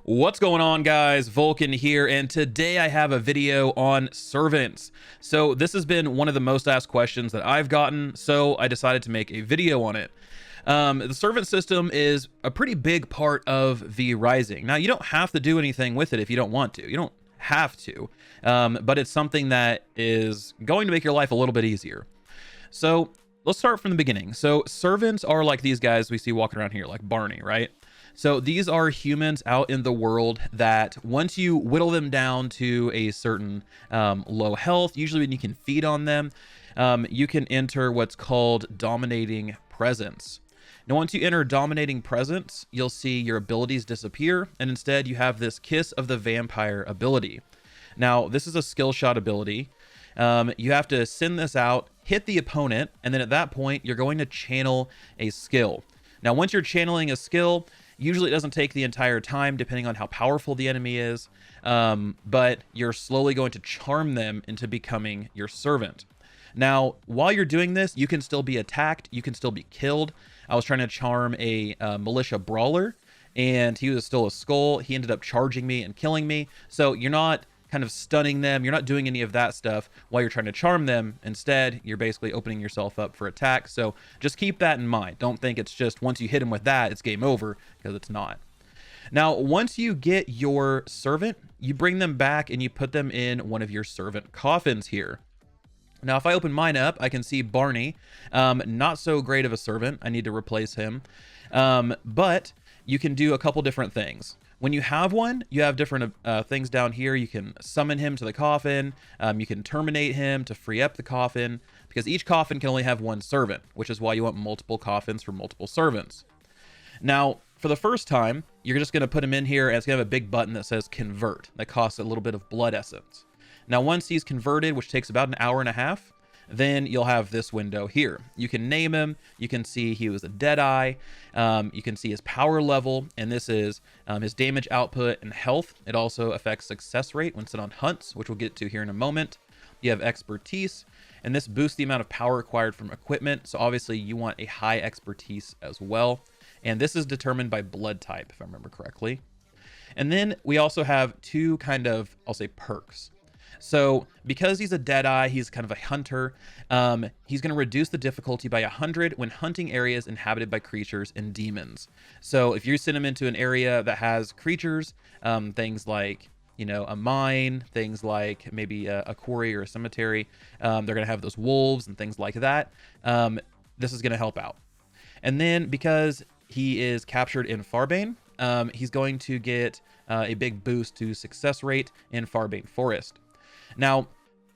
What's going on, guys? Vulkan here, and today I have a video on servants. So this has been one of the most asked questions that I've gotten, so I decided to make a video on it. The servant system is a pretty big part of V Rising. Now, you don't have to do anything with it if you don't want to. You don't have to, but it's something that is going to make your life a little bit easier. So let's start from the beginning. So servants are like these guys we see walking around here, like Barney, right? So these are humans out in the world that once you whittle them down to a certain low health, usually when you can feed on them, you can enter what's called dominating presence. Now, once you enter dominating presence, you'll see your abilities disappear, and instead you have this Kiss of the Vampire ability. Now, this is a skill shot ability. You have to send this out, hit the opponent, and then at that point, you're going to channel a skill. Now, once you're channeling a skill, usually it doesn't take the entire time, depending on how powerful the enemy is, but you're slowly going to charm them into becoming your servant. Now, while you're doing this, you can still be attacked, you can still be killed. I was trying to charm a militia brawler, and he was still a skull. He ended up charging me and killing me. So you're not kind of stunning them, you're not doing any of that stuff while you're trying to charm them. Instead, you're basically opening yourself up for attack. So just keep that in mind. Don't think it's just once you hit him with that, it's game over, because it's not. Now, once you get your servant, you bring them back and you put them in one of your servant coffins here. Now, if I open mine up, I can see Barney, not so great of a servant. I need to replace him. But you can do a couple different things. When you have one, you have different things down here. You can summon him to the coffin. You can terminate him to free up the coffin, because each coffin can only have one servant, which is why you want multiple coffins for multiple servants. Now, for the first time, you're just going to put him in here, and it's going to have a big button that says convert. That costs a little bit of blood essence. Now, once he's converted, which takes about an hour and a half, then you'll have this window here. You can name him. You can see he was a Deadeye. You can see his power level, and this is his damage output and health. It also affects success rate when sent on hunts, which we'll get to here in a moment. You have expertise, and this boosts the amount of power acquired from equipment. So obviously you want a high expertise as well. And this is determined by blood type, if I remember correctly. And then we also have two kind of, I'll say, perks. So because he's a Deadeye, he's kind of a hunter, he's going to reduce the difficulty by 100 when hunting areas inhabited by creatures and demons. So if you send him into an area that has creatures, things like, you know, a mine, things like maybe a quarry or a cemetery, they're going to have those wolves and things like that. This is going to help out. And then because he is captured in Farbane, he's going to get a big boost to success rate in Farbane Forest. Now,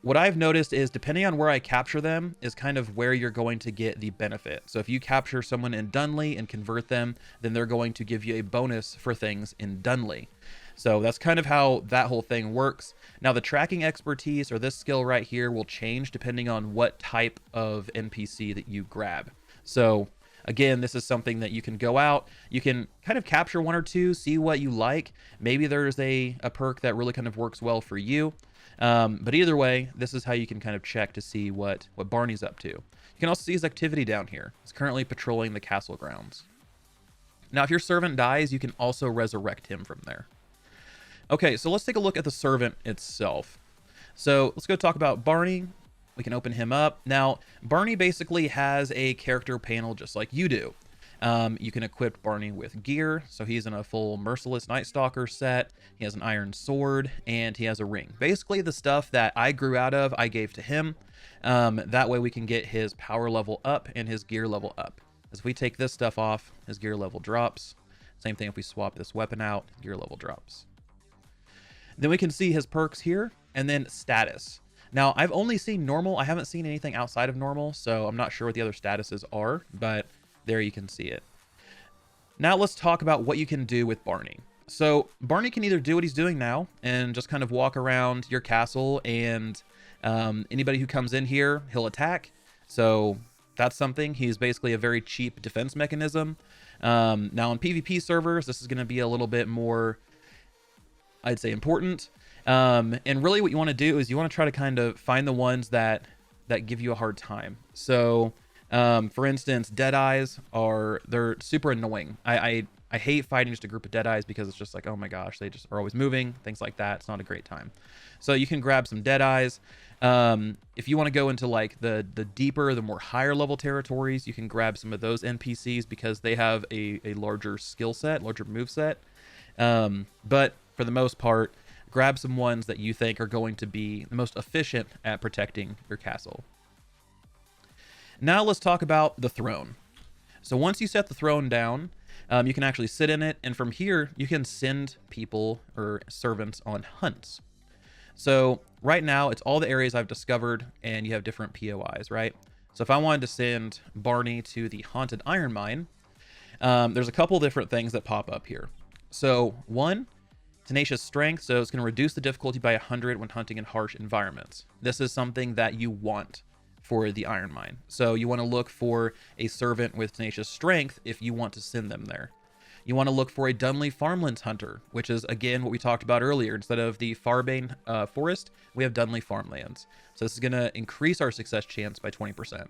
what I've noticed is depending on where I capture them is kind of where you're going to get the benefit. So if you capture someone in Dunley and convert them, then they're going to give you a bonus for things in Dunley. So that's kind of how that whole thing works. Now, the tracking expertise, or this skill right here, will change depending on what type of NPC that you grab. So again, this is something that you can go out, you can kind of capture one or two, see what you like. Maybe there's a perk that really kind of works well for you. But either way, this is how you can kind of check to see what Barney's up to. You can also see his activity down here. He's currently patrolling the castle grounds. Now, if your servant dies, you can also resurrect him from there. Okay, so let's take a look at the servant itself. So let's go talk about Barney. We can open him up. Now, Barney basically has a character panel just like you do. You can equip Barney with gear, so he's in a full Merciless Night Stalker set, he has an iron sword, and he has a ring. Basically the stuff that I grew out of, I gave to him. That way we can get his power level up and his gear level up. As we take this stuff off, his gear level drops. Same thing if we swap this weapon out, gear level drops. Then we can see his perks here, and then status. Now, I've only seen normal, I haven't seen anything outside of normal, so I'm not sure what the other statuses are, but there you can see it. Now let's talk about what you can do with Barney. So Barney can either do what he's doing now and just kind of walk around your castle, and anybody who comes in here, he'll attack. So that's something. He's basically a very cheap defense mechanism. Now on PvP servers, this is going to be a little bit more, I'd say, important. And really what you want to do is you want to try to kind of find the ones that give you a hard time. So for instance, Deadeyes they're super annoying. I I hate fighting just a group of Deadeyes because it's just like, oh my gosh, they just are always moving, things like that. It's not a great time. So you can grab some Deadeyes. If you want to go into like the deeper, the more higher level territories, you can grab some of those NPCs because they have a larger skill set, larger move set. But for the most part, grab some ones that you think are going to be the most efficient at protecting your castle. Now let's talk about the throne. So once you set the throne down, you can actually sit in it, and from here you can send people or servants on hunts. So right now it's all the areas I've discovered, and you have different POIs, right? So if I wanted to send Barney to the haunted iron mine, there's a couple different things that pop up here. So one, tenacious strength, so it's going to reduce the difficulty by 100 when hunting in harsh environments. This is something that you want for the iron mine. So you want to look for a servant with tenacious strength if you want to send them there. You want to look for a Dunley Farmlands hunter, which is again what we talked about earlier. Instead of the Farbane forest, we have Dunley Farmlands. So this is going to increase our success chance by 20%.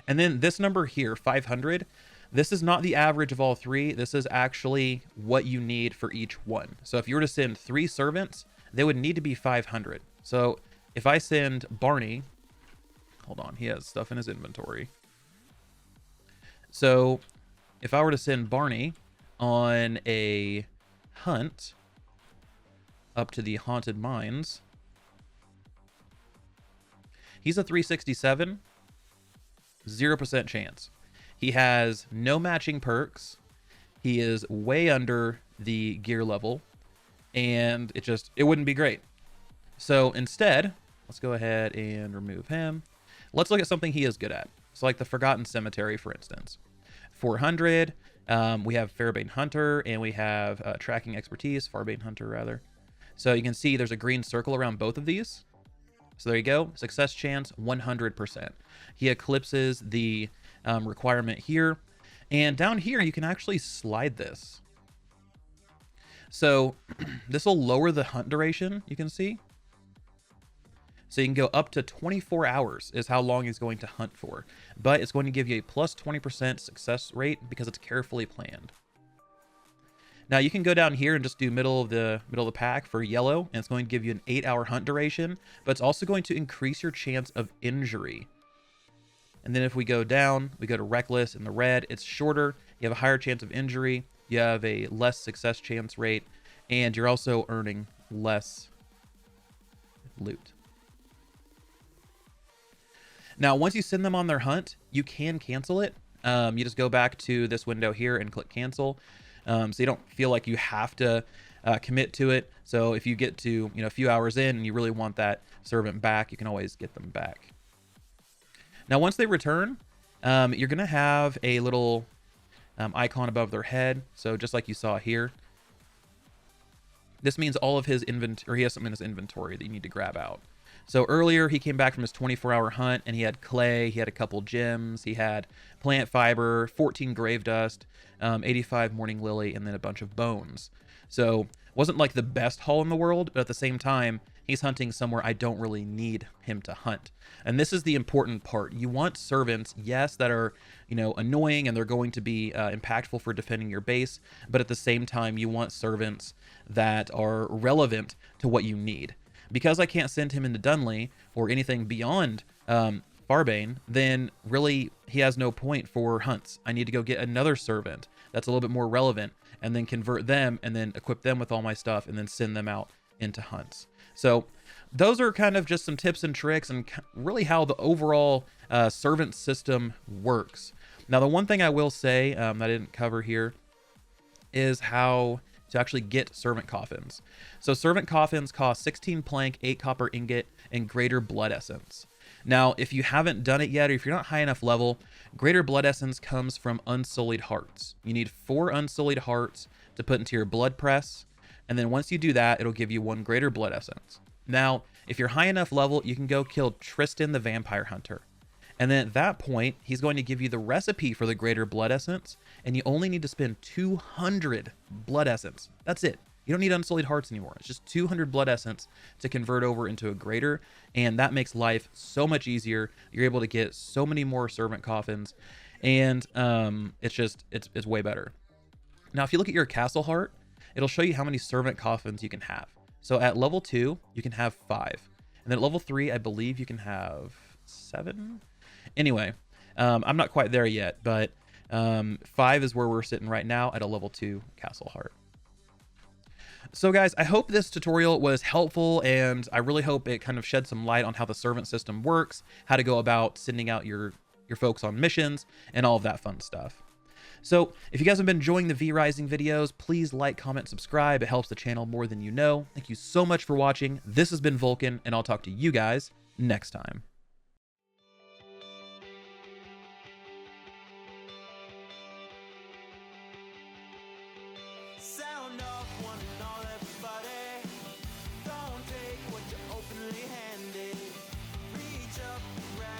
And then this number here, 500, this is not the average of all three. This is actually what you need for each one. So if you were to send 3 servants, they would need to be 500. So if I send Barney, hold on, he has stuff in his inventory. So if I were to send Barney on a hunt up to the haunted mines, he's a 367, 0% chance. He has no matching perks. He is way under the gear level, and it wouldn't be great. So instead, let's go ahead and remove him. Let's look at something he is good at. So like the Forgotten Cemetery, for instance. 400, we have Farbane Hunter, and we have Tracking Expertise, Farbane Hunter rather. So you can see there's a green circle around both of these. So there you go, success chance 100%. He eclipses the requirement here. And down here, you can actually slide this. So this will lower the hunt duration, you can see. So you can go up to 24 hours is how long he's going to hunt for. But it's going to give you a plus 20% success rate because it's carefully planned. Now you can go down here and just do middle of the pack for yellow, and it's going to give you an 8-hour hunt duration, but it's also going to increase your chance of injury. And then if we go down, we go to reckless in the red, it's shorter, you have a higher chance of injury, you have a less success chance rate, and you're also earning less loot. Now, once you send them on their hunt, you can cancel it. You just go back to this window here and click cancel. So you don't feel like you have to commit to it. So if you get to a few hours in and you really want that servant back, you can always get them back. Now, once they return, you're going to have a little icon above their head. So just like you saw here, this means all of his inventory, or he has something in his inventory that you need to grab out. So earlier he came back from his 24-hour hunt and he had clay, he had a couple gems, he had plant fiber, 14 grave dust, 85 morning lily, and then a bunch of bones. So wasn't like the best haul in the world, but at the same time, he's hunting somewhere I don't really need him to hunt. And this is the important part. You want servants, yes, that are, annoying and they're going to be impactful for defending your base, but at the same time, you want servants that are relevant to what you need. Because I can't send him into Dunley or anything beyond Farbane, then really he has no point for hunts. I need to go get another servant that's a little bit more relevant and then convert them and then equip them with all my stuff and then send them out into hunts. So those are kind of just some tips and tricks and really how the overall servant system works. Now, the one thing I will say that I didn't cover here is how to actually get servant coffins. So servant coffins cost 16 plank, 8 copper ingot, and greater blood essence. Now, if you haven't done it yet, or if you're not high enough level, greater blood essence comes from unsullied hearts. You need 4 unsullied hearts to put into your blood press, and then once you do that, it'll give you 1 greater blood essence. Now, if you're high enough level, you can go kill Tristan the Vampire Hunter. And then at that point, he's going to give you the recipe for the greater blood essence, and you only need to spend 200 blood essence. That's it. You don't need unsullied hearts anymore. It's just 200 blood essence to convert over into a greater, and that makes life so much easier. You're able to get so many more servant coffins, and it's way better. Now, if you look at your castle heart, it'll show you how many servant coffins you can have. So at level 2, you can have 5. And then at level 3, I believe you can have 7. Anyway, I'm not quite there yet, but 5 is where we're sitting right now at a level 2 castle heart. So guys, I hope this tutorial was helpful, and I really hope it kind of shed some light on how the servant system works, how to go about sending out your folks on missions, and all of that fun stuff. So if you guys have been enjoying the V-Rising videos, please like, comment, subscribe. It helps the channel more than you know. Thank you so much for watching. This has been Vulkan, and I'll talk to you guys next time. Sound off one and all, everybody. Don't take what you openly handed. Reach up, grab